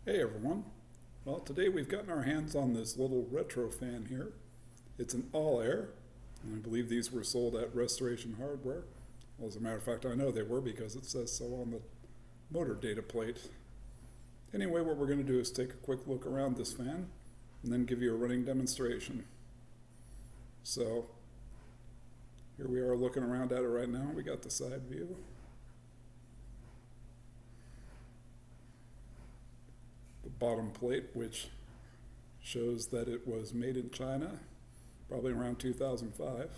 Hey everyone. Well, today we've gotten our hands on this little retro fan here. It's an AllAire, and I believe these were sold at Restoration Hardware. Well, as a matter of fact, I know they were because it says so on the motor data plate. Anyway, what we're going to do is take a quick look around this fan and then give you a running demonstration. So, here we are looking around at it right now. We got the side view. Bottom plate, which shows that it was made in China, probably around 2005.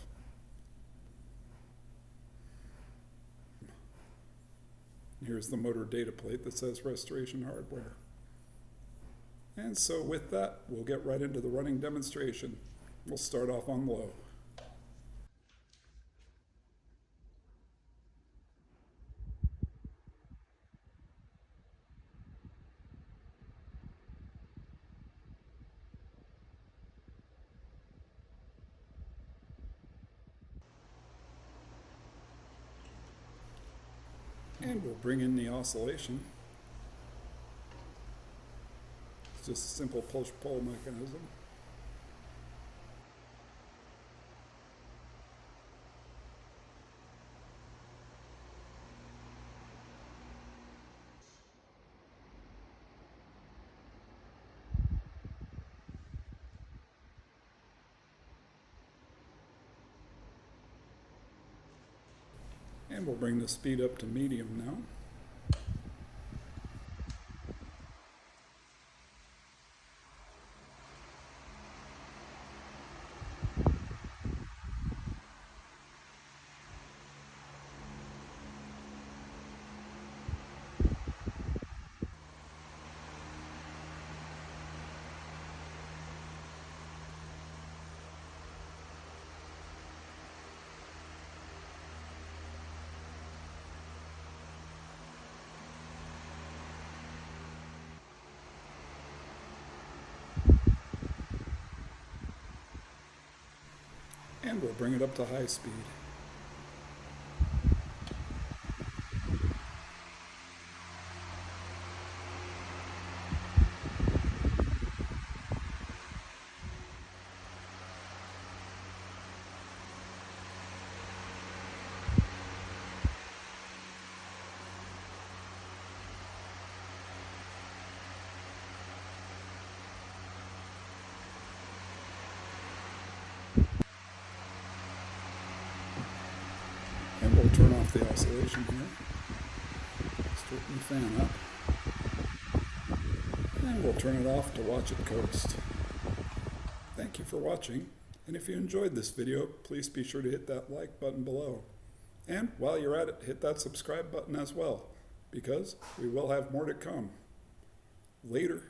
Here's the motor data plate that says Restoration Hardware. And so with that, we'll get right into the running demonstration. We'll start off on low. And we'll bring in the oscillation. It's just a simple push-pull mechanism. And we'll bring the speed up to medium now. And we'll bring it up to high speed. And we'll turn off the oscillation here. Straighten the fan up. And we'll turn it off to watch it coast. Thank you for watching. And if you enjoyed this video, please be sure to hit that like button below. And while you're at it, hit that subscribe button as well, because we will have more to come. Later.